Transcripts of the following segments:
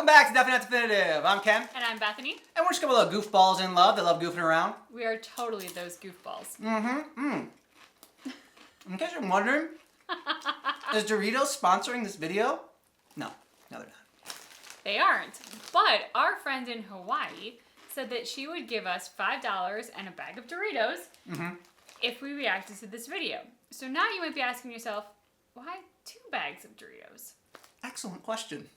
Welcome back to Definite Definitive. I'm Ken. And I'm Bethany. And we're just a couple of goofballs in love that love goofing around. We are totally those goofballs. In case you're wondering, is Doritos sponsoring this video? No, they're not. They aren't. But our friend in Hawaii said that she would give us $5 and a bag of Doritos if we reacted to this video. So now you might be asking yourself, why 2 bags of Doritos? Excellent question.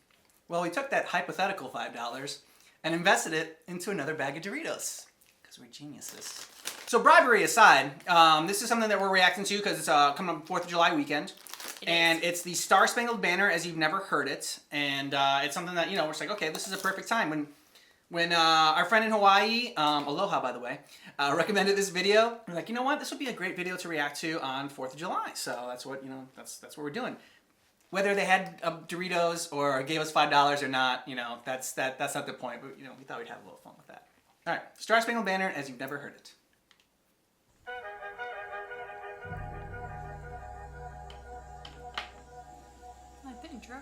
Well, we took that hypothetical $5 and invested it into another bag of Doritos because we're geniuses. So bribery aside, this is something that we're reacting to because it's coming up 4th of July weekend. It's the Star Spangled Banner as you've never heard it. And it's something that, we're just like, okay, this is a perfect time. When our friend in Hawaii, aloha by the way, recommended this video, we're like, you know what, this would be a great video to react to on 4th of July. So that's what, that's what we're doing. Whether they had Doritos or gave us $5 or not, that's not the point. But, we thought we'd have a little fun with that. All right, Star Spangled Banner as you've never heard it. I like the intro.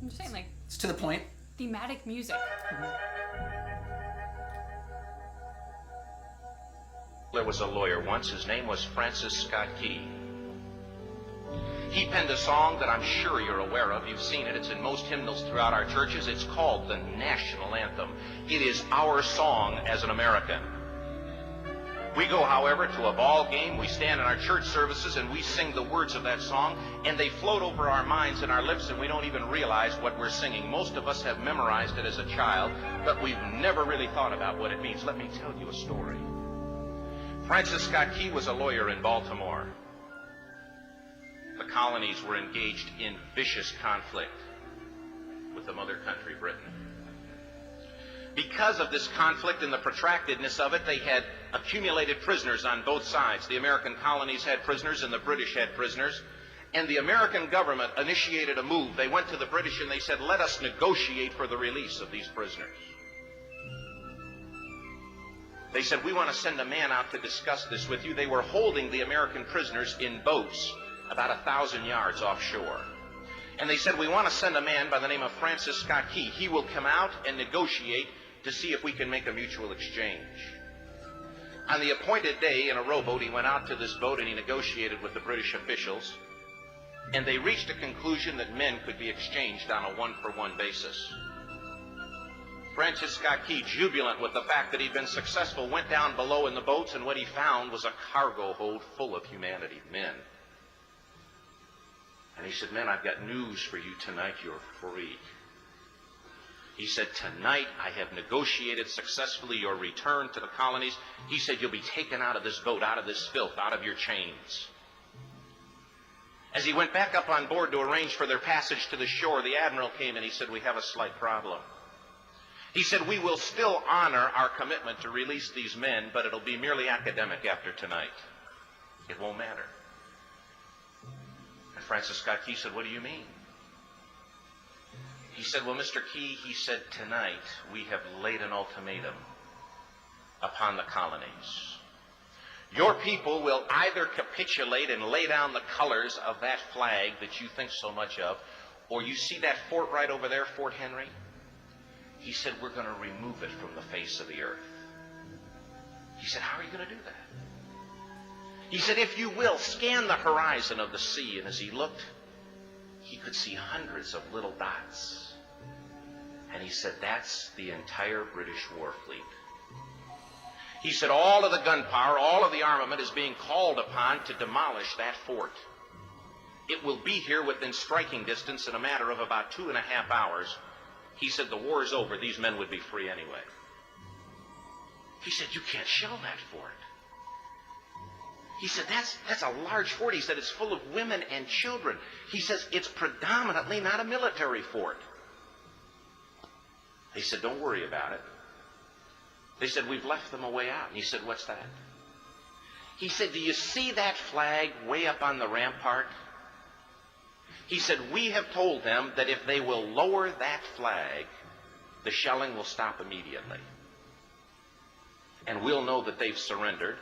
I'm just saying, like... It's to the point. Thematic music. There was a lawyer once. His name was Francis Scott Key. He penned a song that I'm sure you're aware of. You've seen it. It's in most hymnals throughout our churches. It's called the national anthem. It is our song as an American. We go, however, to a ball game. We stand in our church services and we sing the words of that song, and they float over our minds and our lips, and we don't even realize what we're singing. Most of us have memorized it as a child, but we've never really thought about what it means. Let me tell you a story. Francis Scott Key was a lawyer in Baltimore. The colonies were engaged in vicious conflict with the mother country, Britain. Because of this conflict and the protractedness of it, they had accumulated prisoners on both sides. The American colonies had prisoners and the British had prisoners. And the American government initiated a move. They went to the British and they said, let us negotiate for the release of these prisoners. They said, we want to send a man out to discuss this with you. They were holding the American prisoners in boats about 1,000 yards offshore. And they said, we want to send a man by the name of Francis Scott Key. He will come out and negotiate to see if we can make a mutual exchange. On the appointed day in a rowboat, he went out to this boat and he negotiated with the British officials. And they reached a conclusion that men could be exchanged on a one-for-one basis. Francis Scott Key, jubilant with the fact that he'd been successful, went down below in the boats, and what he found was a cargo hold full of humanity, men. And he said, men, I've got news for you tonight. You're free. He said, tonight I have negotiated successfully your return to the colonies. He said, you'll be taken out of this boat, out of this filth, out of your chains. As he went back up on board to arrange for their passage to the shore, the admiral came and he said, we have a slight problem. He said, we will still honor our commitment to release these men, but it'll be merely academic after tonight. It won't matter. And Francis Scott Key said, what do you mean? He said, well, Mr. Key, he said, tonight we have laid an ultimatum upon the colonies. Your people will either capitulate and lay down the colors of that flag that you think so much of, or you see that fort right over there, Fort Henry? He said, we're going to remove it from the face of the earth. He said, how are you going to do that? He said, if you will, scan the horizon of the sea. And as he looked, he could see hundreds of little dots. And he said, that's the entire British war fleet. He said, all of the gunpowder, all of the armament is being called upon to demolish that fort. It will be here within striking distance in a matter of about 2.5 hours. He said, the war is over. These men would be free anyway. He said, you can't shell that fort. He said, that's a large fort. He said, it's full of women and children. He says, it's predominantly not a military fort. They said, don't worry about it. They said, we've left them a way out. And he said, what's that? He said, do you see that flag way up on the rampart? He said, we have told them that if they will lower that flag, the shelling will stop immediately. And we'll know that they've surrendered,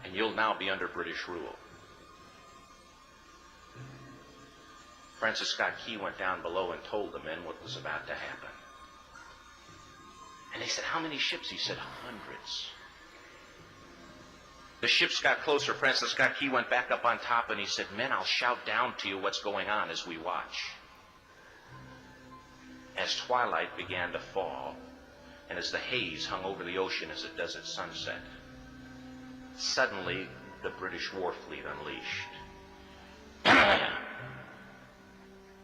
and you'll now be under British rule. Francis Scott Key went down below and told the men what was about to happen. And they said, how many ships? He said, hundreds. The ships got closer. Francis Scott Key went back up on top and he said, men, I'll shout down to you what's going on as we watch. As twilight began to fall, and as the haze hung over the ocean as it does at sunset, suddenly the British war fleet unleashed.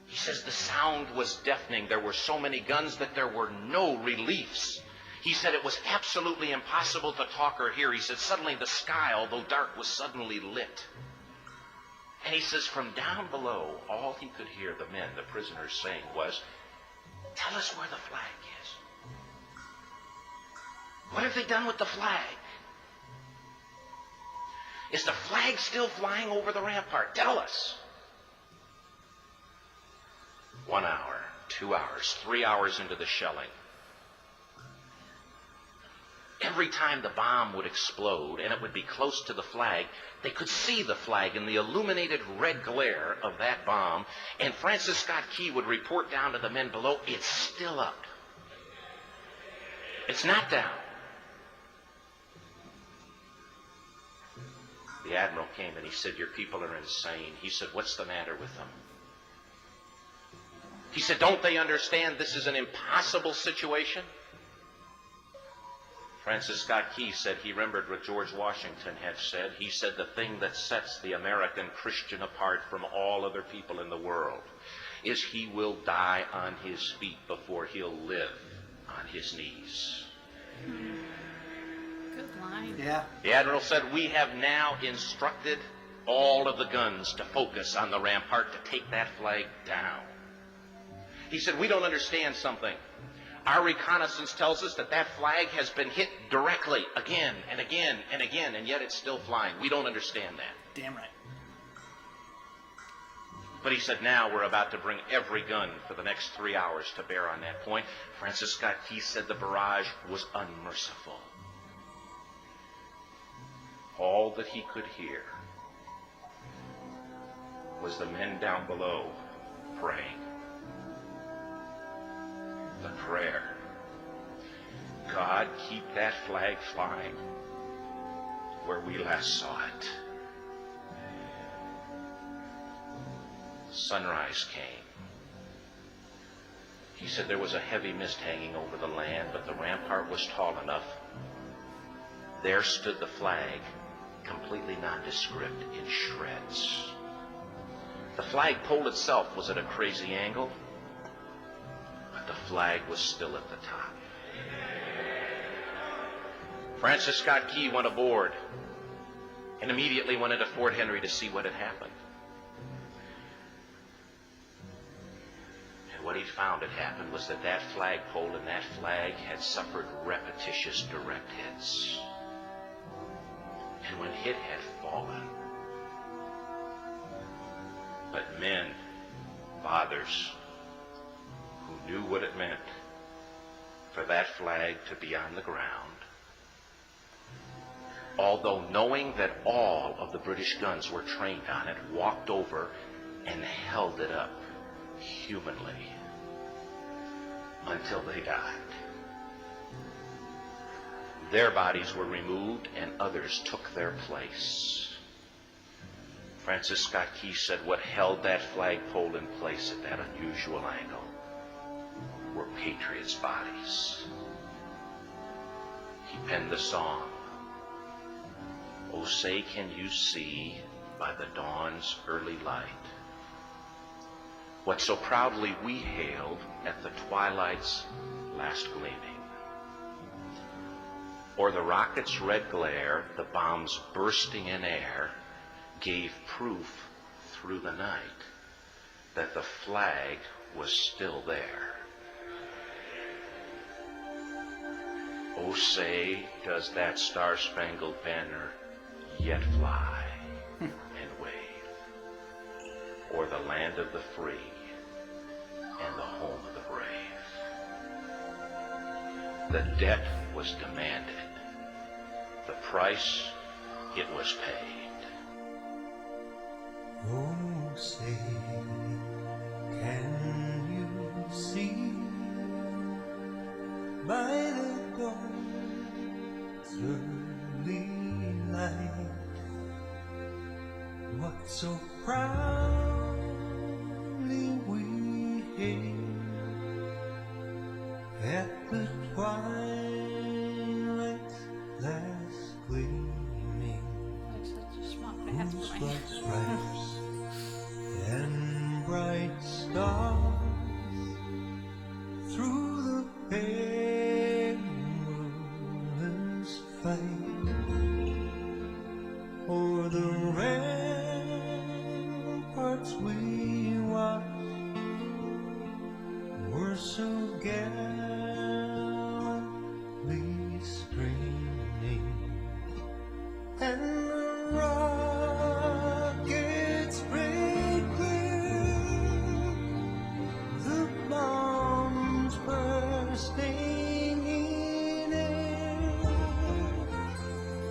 He says the sound was deafening. There were so many guns that there were no reliefs. He said it was absolutely impossible to talk or hear. He said suddenly the sky, although dark, was suddenly lit. And he says from down below, all he could hear the men, the prisoners, saying was, tell us where the flag is. What have they done with the flag? Is the flag still flying over the rampart? Tell us. 1 hour, 2 hours, 3 hours into the shelling. Every time the bomb would explode and it would be close to the flag, they could see the flag in the illuminated red glare of that bomb, and Francis Scott Key would report down to the men below, it's still up. It's not down. The admiral came and he said, your people are insane. He said, what's the matter with them? He said, don't they understand this is an impossible situation? Francis Scott Key said he remembered what George Washington had said. He said the thing that sets the American Christian apart from all other people in the world is he will die on his feet before he'll live on his knees. Good line. Yeah. The admiral said, we have now instructed all of the guns to focus on the rampart to take that flag down. He said, we don't understand something. Our reconnaissance tells us that that flag has been hit directly again and again and again, and yet it's still flying. We don't understand that. Damn right. But he said, now we're about to bring every gun for the next 3 hours to bear on that point. Francis Scott Key said the barrage was unmerciful. All that he could hear was the men down below praying. The prayer. God, keep that flag flying where we last saw it. Sunrise came. He said there was a heavy mist hanging over the land, but the rampart was tall enough. There stood the flag, completely nondescript, in shreds. The flagpole itself was at a crazy angle, but the flag was still at the top. Francis Scott Key went aboard and immediately went into Fort Henry to see what had happened. And what he found had happened was that that flagpole and that flag had suffered repetitious direct hits. And when hit had fallen, but men, fathers, who knew what it meant for that flag to be on the ground, although knowing that all of the British guns were trained on it, walked over and held it up humanly until they died. Their bodies were removed and others took their place. Francis Scott Key said what held that flagpole in place at that unusual angle were patriots' bodies. He penned the song, "Oh, say can you see by the dawn's early light what so proudly we hailed at the twilight's last gleaming? Or the rocket's red glare, the bombs bursting in air, gave proof through the night that the flag was still there. Oh, say, does that star-spangled banner yet fly and wave o'er the land of the free and the home of the brave? The debt was demanded. The price, it was paid. Oh, say, early light. What so proudly we hailed at the twilight's last gleaming, Like such a schmuck, but I have to whose put my blood stripes and bright stars through the perilous fight o'er the ramparts we watched were so gallantly streaming, and the rockets sprayed clear, the bombs bursting in air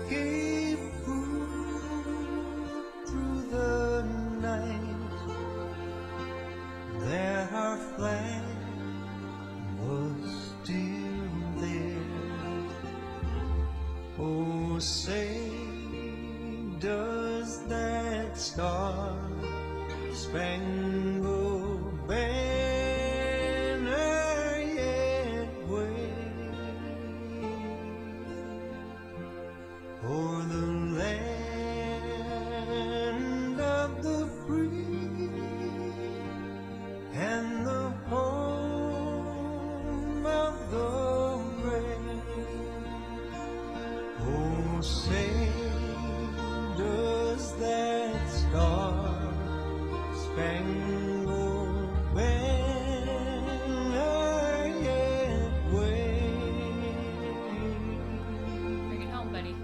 gave proof through the night that our flag was still there. Oh, say, does that star-spangled banner yet wave o'er the land of the free and the home of the brave? Oh, say, does that star-spangled banner yet wave Bring it home, buddy.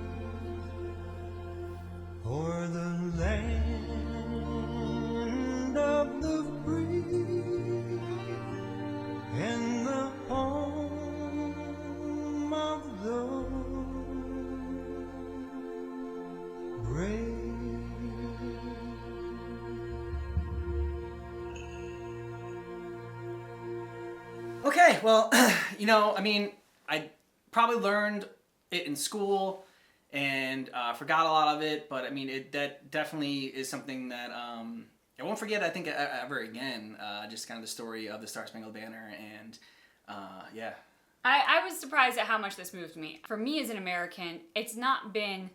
o'er the land of the free and the home of the brave? Okay, well, I mean, I probably learned it in school and forgot a lot of it, but I mean, that definitely is something that I won't forget, I think, ever again. Just kind of the story of the Star-Spangled Banner, and yeah. I was surprised at how much this moved me. For me as an American, it's not been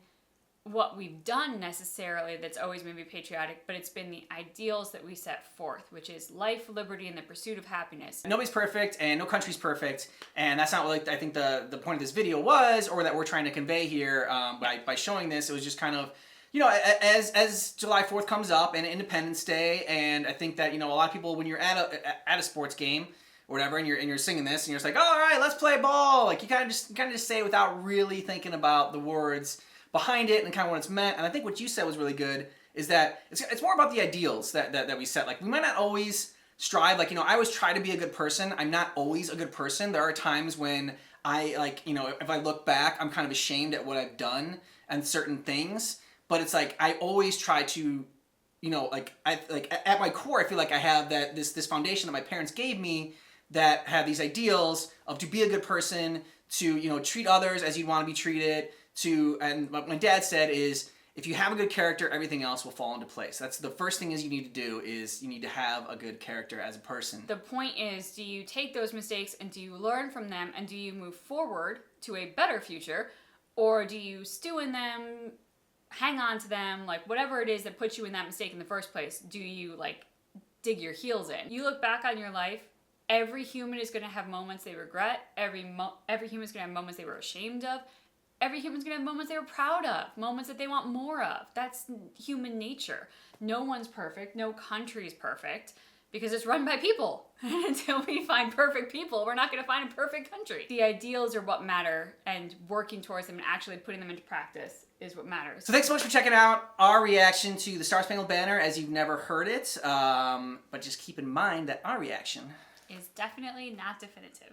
what we've done necessarily that's always made me patriotic, but it's been the ideals that we set forth, which is life, liberty, and the pursuit of happiness. Nobody's perfect, and no country's perfect, and that's not what I think the point of this video was, or that we're trying to convey here by showing this. It was just kind of, as July 4th comes up and Independence Day, and I think that, a lot of people, when you're at a sports game or whatever, and you're singing this, and you're just like, all right, let's play ball. Like, you kind of just say it without really thinking about the words behind it and kind of what it's meant. And I think what you said was really good, is that it's more about the ideals that we set. Like, we might not always strive, like, I always try to be a good person. I'm not always a good person. There are times when I, if I look back, I'm kind of ashamed at what I've done and certain things. But it's like, I always try to, at my core, I feel like I have this foundation that my parents gave me that have these ideals of to be a good person, to, treat others as you want to be treated, and what my dad said is, if you have a good character, everything else will fall into place. That's the first thing is you need to do, is you need to have a good character as a person. The point is, do you take those mistakes and do you learn from them and do you move forward to a better future, or do you stew in them, hang on to them, like whatever it is that puts you in that mistake in the first place, do you dig your heels in? You look back on your life, every human is going to have moments they regret, every human is going to have moments they were ashamed of, every human's going to have moments they were proud of, moments that they want more of. That's human nature. No one's perfect. No country is perfect because it's run by people. And until we find perfect people, we're not going to find a perfect country. The ideals are what matter, and working towards them and actually putting them into practice is what matters. So thanks so much for checking out our reaction to the Star-Spangled Banner as you've never heard it. But just keep in mind that our reaction is definitely not definitive.